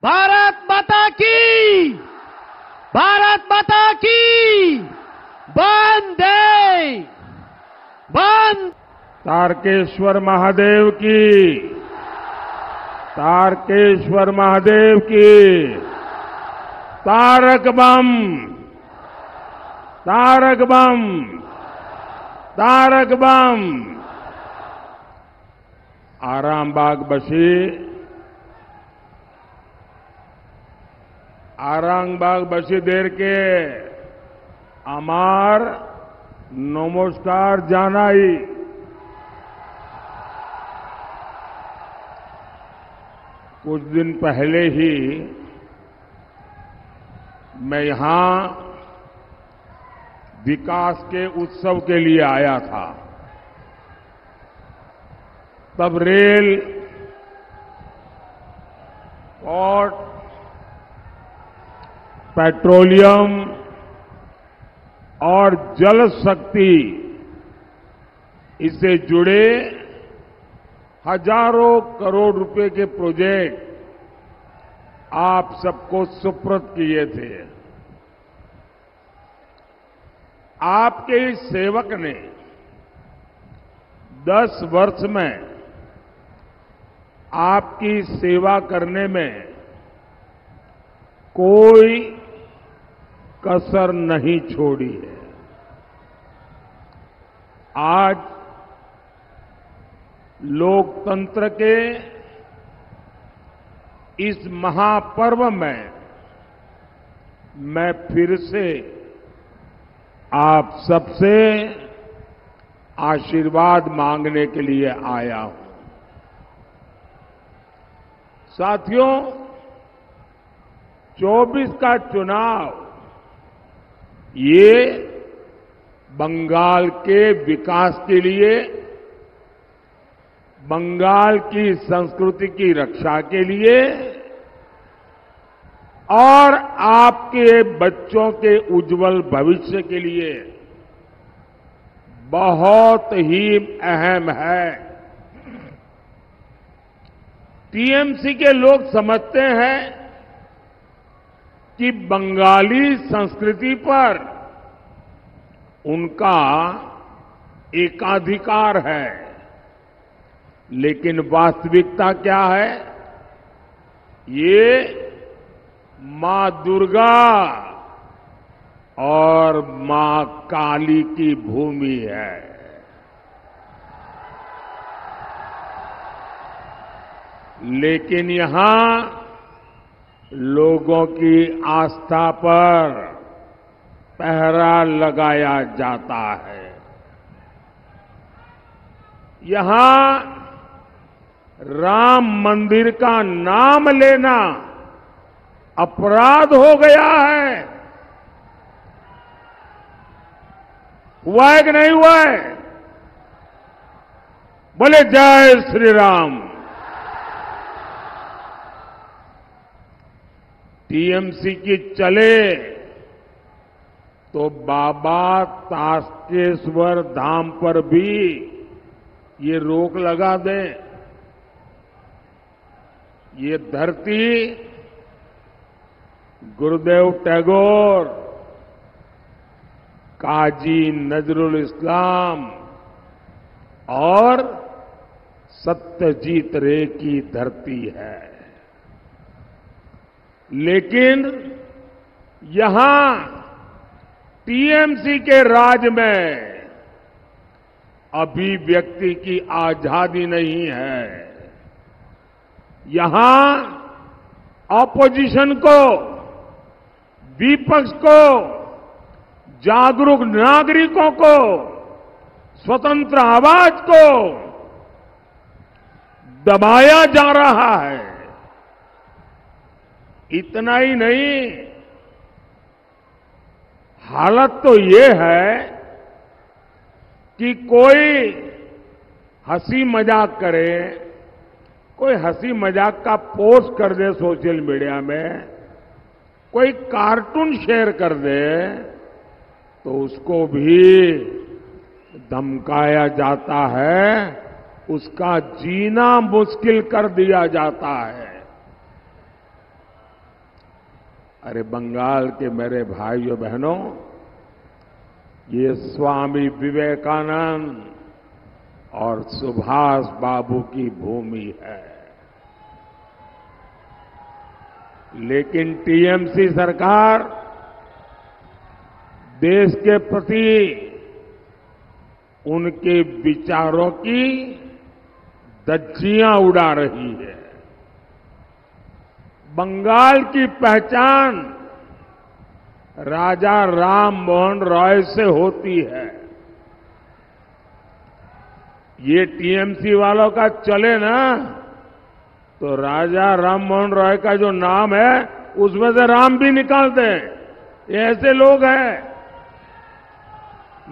भारत माता की, भारत माता की, वंदे वंदे। तारकेश्वर महादेव की, तारकेश्वर महादेव की। तारक बम, तारक बम, तारक बम। आरामबाग बसी, आरामबाग बसी देर के আমার नमस्कार জানাই। कुछ दिन पहले ही मैं यहां विकास के उत्सव के लिए आया था। तब रेल, पोर्ट, पेट्रोलियम और जल शक्ति, इससे जुड़े हजारों करोड़ रुपए के प्रोजेक्ट आप सबको सुपुर्द किए थे। आपके इस सेवक ने 10 वर्ष में आपकी सेवा करने में कोई कसर नहीं छोड़ी है। आज लोकतंत्र के इस महापर्व में मैं फिर से आप सबसे आशीर्वाद मांगने के लिए आया हूं। साथियों, 24 का चुनाव ये बंगाल के विकास के लिए, बंगाल की संस्कृति की रक्षा के लिए और आपके बच्चों के उज्जवल भविष्य के लिए बहुत ही अहम है। टीएमसी के लोग समझते हैं कि बंगाली संस्कृति पर उनका एकाधिकार है, लेकिन वास्तविकता क्या है? ये मां दुर्गा और मां काली की भूमि है। लेकिन यहां लोगों की आस्था पर पहरा लगाया जाता है। यहां राम मंदिर का नाम लेना अपराध हो गया है। हुआ है कि नहीं हुआ है? बोले जय श्री राम। टीएमसी की चले तो बाबा तारकेश्वर धाम पर भी ये रोक लगा दें। ये धरती गुरुदेव टैगोर, काजी नजरुल इस्लाम और सत्यजीत रे की धरती है। लेकिन यहां टीएमसी के राज में अभिव्यक्ति की आजादी नहीं है। यहां ऑपोजिशन को, विपक्ष को, जागरूक नागरिकों को, स्वतंत्र आवाज को दबाया जा रहा है। इतना ही नहीं, हालत तो ये है कि कोई हंसी मजाक करे, कोई हंसी मजाक का पोस्ट कर दे सोशल मीडिया में, कोई कार्टून शेयर कर दे तो उसको भी धमकाया जाता है, उसका जीना मुश्किल कर दिया जाता है। अरे बंगाल के मेरे भाइयों बहनों, ये स्वामी विवेकानंद और सुभाष बाबू की भूमि है। लेकिन टीएमसी सरकार देश के प्रति उनके विचारों की धज्जियां उड़ा रही है। बंगाल की पहचान राजा राम मोहन रॉय से होती है। ये टीएमसी वालों का चले ना तो राजा राम मोहन रॉय का जो नाम है उसमें से राम भी निकाल दें, ये ऐसे लोग हैं।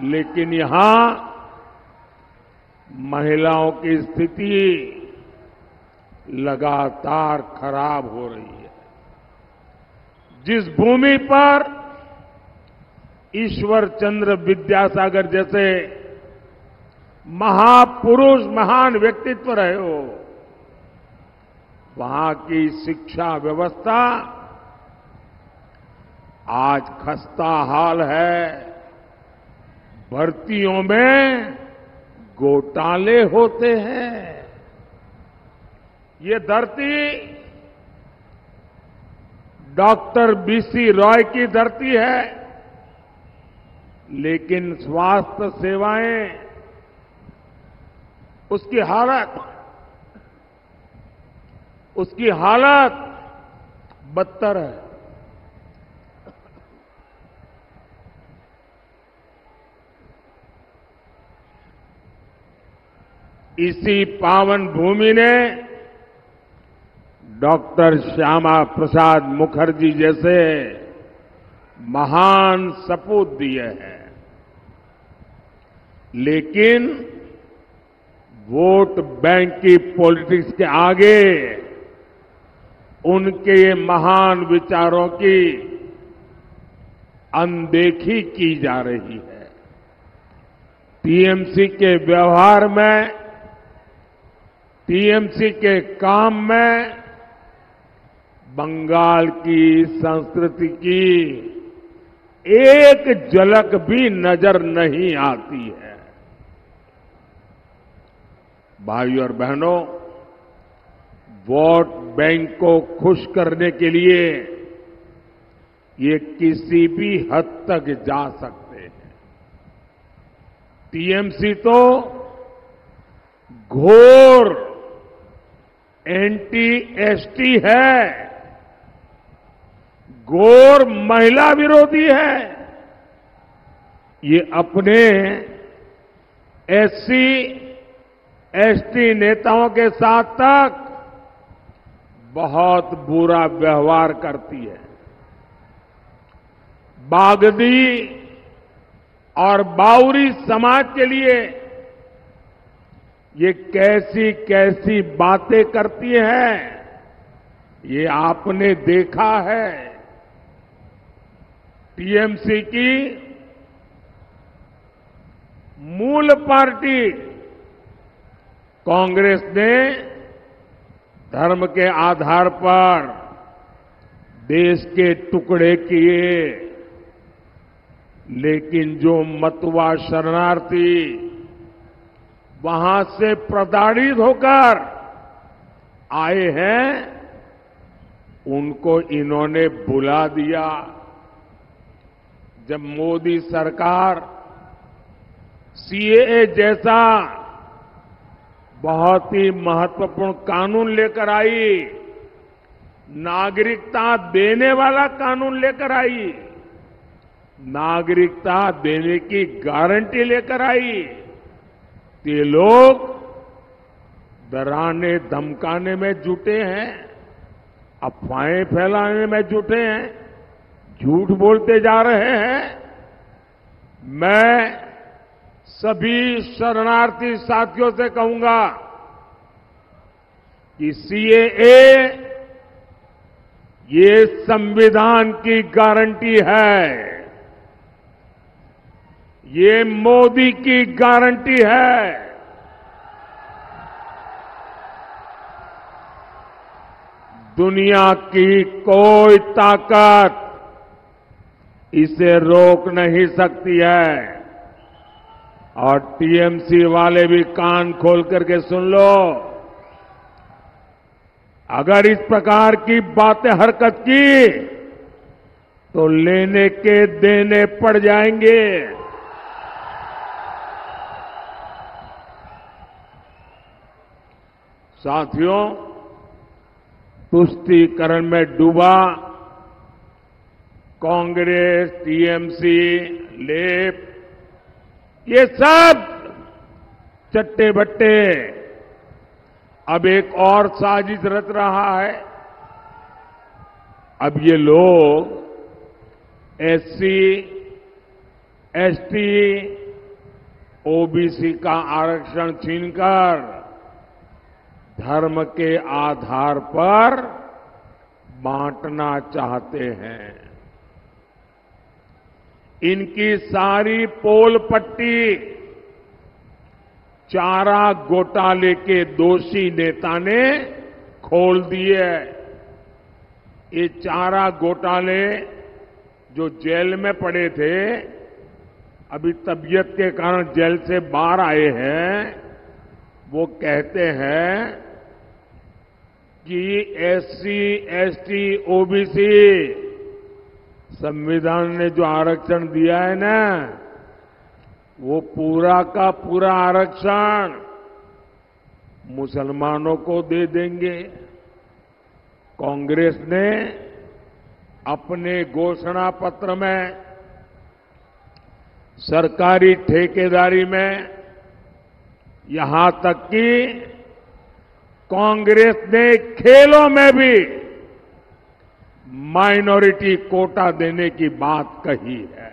लेकिन यहां महिलाओं की स्थिति लगातार खराब हो रही है। जिस भूमि पर ईश्वर चंद्र विद्यासागर जैसे महापुरुष, महान व्यक्तित्व रहे हो, वहां की शिक्षा व्यवस्था आज खस्ता हाल है। भर्तियों में घोटाले होते हैं। ये धरती डॉक्टर बीसी रॉय की धरती है, लेकिन स्वास्थ्य सेवाएं, उसकी हालत बदतर है। इसी पावन भूमि ने डॉक्टर श्यामा प्रसाद मुखर्जी जैसे महान सपूत दिए हैं। लेकिन वोट बैंक की पॉलिटिक्स के आगे उनके ये महान विचारों की अनदेखी की जा रही है। टीएमसी के व्यवहार में, टीएमसी के काम में बंगाल की संस्कृति की एक झलक भी नजर नहीं आती है। भाइयों और बहनों, वोट बैंक को खुश करने के लिए ये किसी भी हद तक जा सकते हैं। टीएमसी तो घोर एंटी एसटी है, घोर महिला विरोधी है। ये अपने एससी एसटी नेताओं के साथ तक बहुत बुरा व्यवहार करती है। बागदी और बाउरी समाज के लिए ये कैसी कैसी बातें करती है, ये आपने देखा है। टीएमसी की मूल पार्टी कांग्रेस ने धर्म के आधार पर देश के टुकड़े किए, लेकिन जो मतवा शरणार्थी वहां से प्रताड़ित होकर आए हैं, उनको इन्होंने बुला दिया। जब मोदी सरकार सीएए जैसा बहुत ही महत्वपूर्ण कानून लेकर आई, नागरिकता देने वाला कानून लेकर आई, नागरिकता देने की गारंटी लेकर आई, तो ये लोग डराने धमकाने में जुटे हैं, अफवाहें फैलाने में जुटे हैं, झूठ बोलते जा रहे हैं। मैं सभी शरणार्थी साथियों से कहूंगा कि सीएए ये संविधान की गारंटी है, ये मोदी की गारंटी है। दुनिया की कोई ताकत इसे रोक नहीं सकती है। और टीएमसी वाले भी कान खोल करके सुन लो, अगर इस प्रकार की बातें हरकत की तो लेने के देने पड़ जाएंगे। साथियों, तुष्टीकरण में डूबा कांग्रेस, टीएमसी, लेप, ये सब चट्टे बट्टे अब एक और साजिश रच रहा है। अब ये लोग एससी, एसटी, ओबीसी का आरक्षण छीनकर धर्म के आधार पर बांटना चाहते हैं। इनकी सारी पोल पट्टी चारा घोटाले के दोषी नेता ने खोल दी है। ये चारा घोटाले जो जेल में पड़े थे, अभी तबीयत के कारण जेल से बाहर आए हैं, वो कहते हैं कि एससी, एसटी, ओबीसी संविधान ने जो आरक्षण दिया है ना, वो पूरा का पूरा आरक्षण मुसलमानों को दे देंगे। कांग्रेस ने अपने घोषणा पत्र में सरकारी ठेकेदारी में, यहां तक कि कांग्रेस ने खेलों में भी माइनॉरिटी कोटा देने की बात कही है।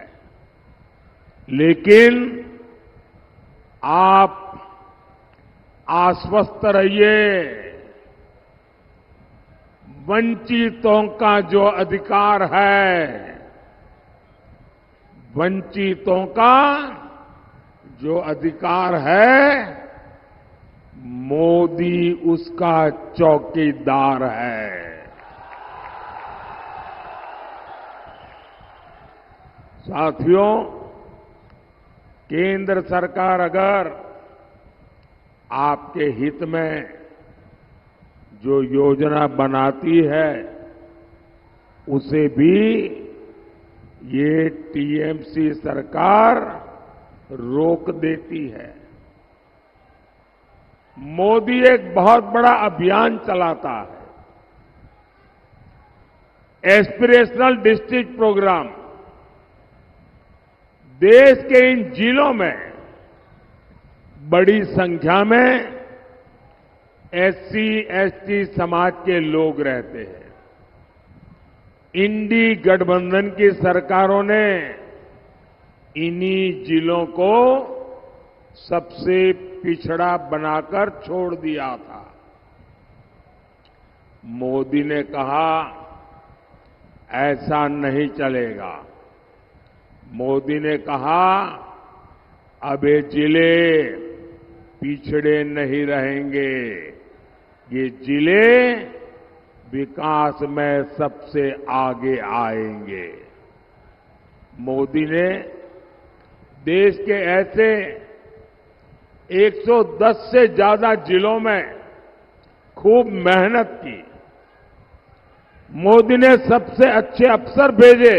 लेकिन आप आश्वस्त रहिए, वंचितों का जो अधिकार है, वंचितों का जो अधिकार है, मोदी उसका चौकीदार है। साथियों, केंद्र सरकार अगर आपके हित में जो योजना बनाती है, उसे भी ये टीएमसी सरकार रोक देती है। मोदी एक बहुत बड़ा अभियान चलाता है, एस्पिरेशनल डिस्ट्रिक्ट प्रोग्राम। देश के इन जिलों में बड़ी संख्या में एससी, एसटी समाज के लोग रहते हैं। इंडी गठबंधन की सरकारों ने इन्हीं जिलों को सबसे पिछड़ा बनाकर छोड़ दिया था। मोदी ने कहा, ऐसा नहीं चलेगा। मोदी ने कहा, अब ये जिले पिछड़े नहीं रहेंगे, ये जिले विकास में सबसे आगे आएंगे। मोदी ने देश के ऐसे 110 से ज्यादा जिलों में खूब मेहनत की। मोदी ने सबसे अच्छे अफसर भेजे।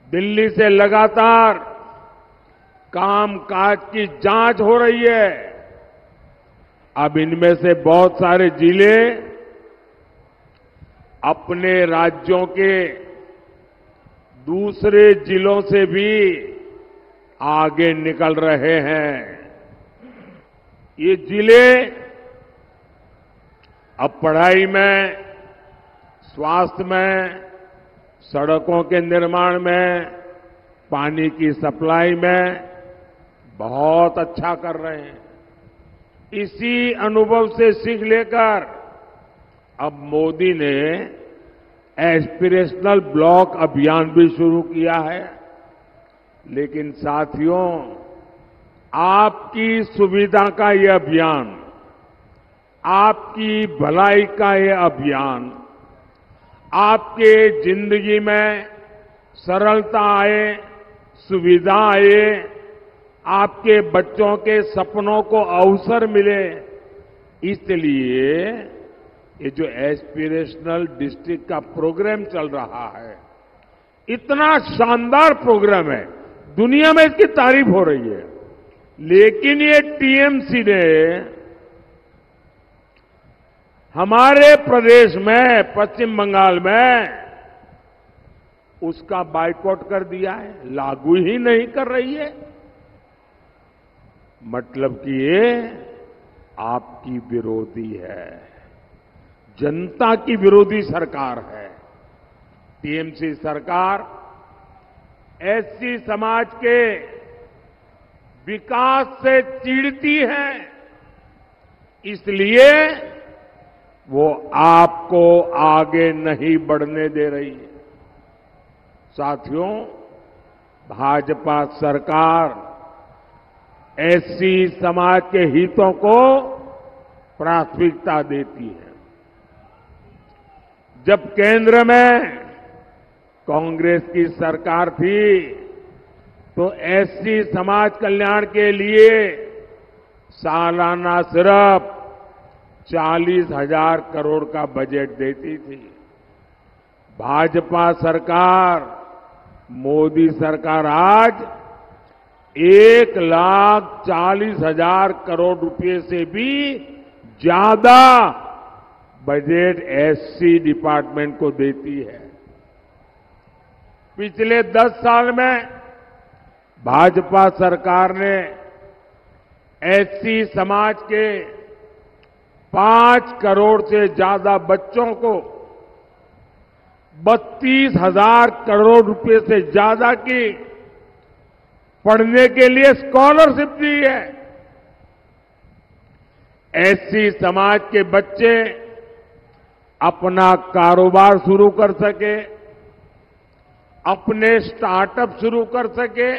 दिल्ली से लगातार कामकाज की जांच हो रही है। अब इनमें से बहुत सारे जिले अपने राज्यों के दूसरे जिलों से भी आगे निकल रहे हैं। ये जिले अब पढ़ाई में, स्वास्थ्य में, सड़कों के निर्माण में, पानी की सप्लाई में बहुत अच्छा कर रहे हैं। इसी अनुभव से सीख लेकर अब मोदी ने एस्पिरेशनल ब्लॉक अभियान भी शुरू किया है। लेकिन साथियों, आपकी सुविधा का यह अभियान आपकी भलाई का ये अभियान आपके जिंदगी में सरलता आए, सुविधा आए, आपके बच्चों के सपनों को अवसर मिले, इसलिए ये जो एस्पिरेशनल डिस्ट्रिक्ट का प्रोग्राम चल रहा है, इतना शानदार प्रोग्राम है, दुनिया में इसकी तारीफ हो रही है। लेकिन ये टीएमसी ने हमारे प्रदेश में, पश्चिम बंगाल में, उसका बायकॉट कर दिया है, लागू ही नहीं कर रही है। मतलब कि ये आपकी विरोधी है, जनता की विरोधी सरकार है। टीएमसी सरकार एससी समाज के विकास से चिढ़ती है, इसलिए वो आपको आगे नहीं बढ़ने दे रही है। साथियों, भाजपा सरकार एससी समाज के हितों को प्राथमिकता देती है। जब केंद्र में कांग्रेस की सरकार थी तो एससी समाज कल्याण के लिए सालाना सिर्फ 40,000 करोड़ का बजट देती थी। भाजपा सरकार, मोदी सरकार आज 1,40,000 करोड़ रुपए से भी ज्यादा बजट एससी डिपार्टमेंट को देती है। पिछले 10 साल में भाजपा सरकार ने एससी समाज के 5 करोड़ से ज्यादा बच्चों को 32,000 करोड़ रुपए से ज्यादा की पढ़ने के लिए स्कॉलरशिप दी है। एससी समाज के बच्चे अपना कारोबार शुरू कर सके, अपने स्टार्टअप शुरू कर सके,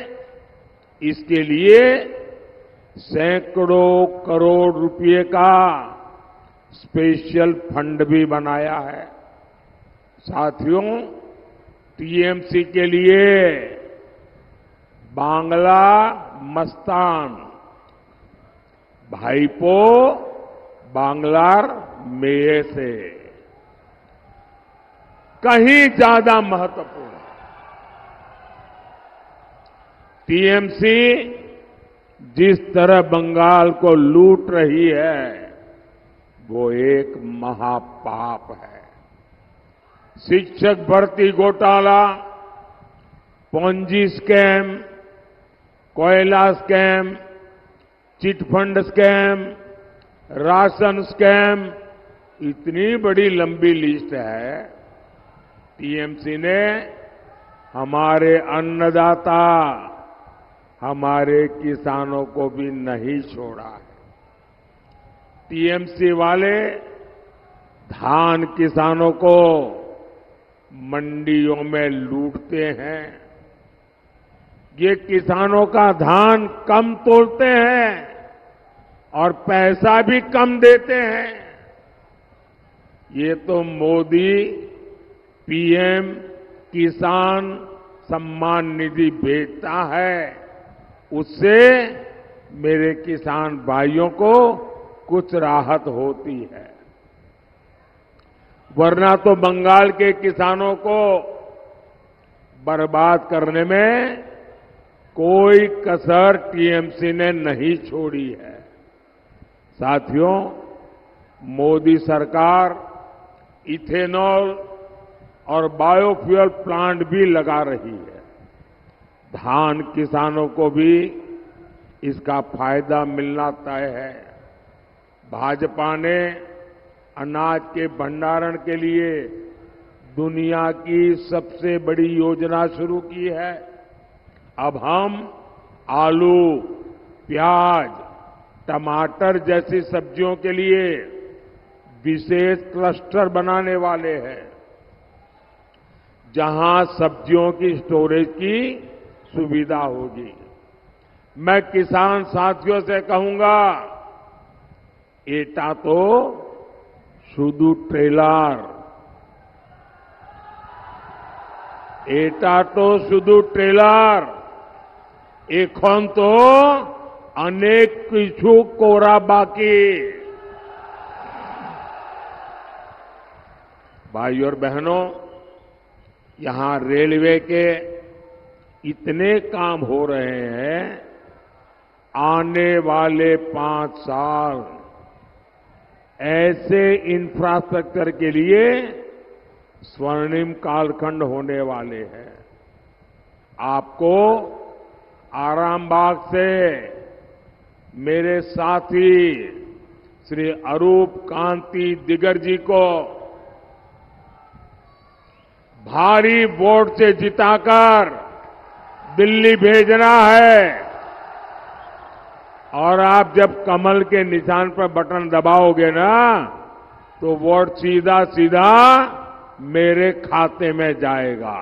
इसके लिए सैकड़ों करोड़ रुपए का स्पेशल फंड भी बनाया है। साथियों, टीएमसी के लिए बांग्ला मस्तान, भाईपो बांग्लार मेये से कहीं ज्यादा महत्वपूर्ण है। टीएमसी जिस तरह बंगाल को लूट रही है, वो एक महापाप है। शिक्षक भर्ती घोटाला, पोंजी स्कैम, कोयला scam, chit fund scam, ration scam, इतनी बड़ी लंबी लिस्ट है। टीएमसी ने हमारे अन्नदाता, हमारे किसानों को भी नहीं छोड़ा है। टीएमसी वाले धान किसानों को मंडियों में लूटते हैं। ये किसानों का धान कम तोलते हैं और पैसा भी कम देते हैं। ये तो मोदी पीएम किसान सम्मान निधि भेजता है, उससे मेरे किसान भाइयों को कुछ राहत होती है, वरना तो बंगाल के किसानों को बर्बाद करने में कोई कसर टीएमसी ने नहीं छोड़ी है। साथियों, मोदी सरकार इथेनॉल और बायोफ्यूल प्लांट भी लगा रही है। धान किसानों को भी इसका फायदा मिलना तय है। भाजपा ने अनाज के भंडारण के लिए दुनिया की सबसे बड़ी योजना शुरू की है। अब हम आलू, प्याज, टमाटर जैसी सब्जियों के लिए विशेष क्लस्टर बनाने वाले हैं, जहां सब्जियों की स्टोरेज की सुविधा होगी। मैं किसान साथियों से कहूंगा, एटा तो শুধু ট্রেলার, এটা তো শুধু ট্রেলার, এখন তো অনেক কিছু করা बाकी। भाइयों और बहनों, यहां रेलवे के इतने काम हो रहे हैं, आने वाले 5 साल ऐसे इंफ्रास्ट्रक्चर के लिए स्वर्णिम कालखंड होने वाले हैं। आपको आरामबाग से मेरे साथी श्री अरूप कांति दिगर जी को भारी वोट से जिताकर दिल्ली भेजना है, और आप जब कमल के निशान पर बटन दबाओगे ना, तो वोट सीधा सीधा मेरे खाते में जाएगा।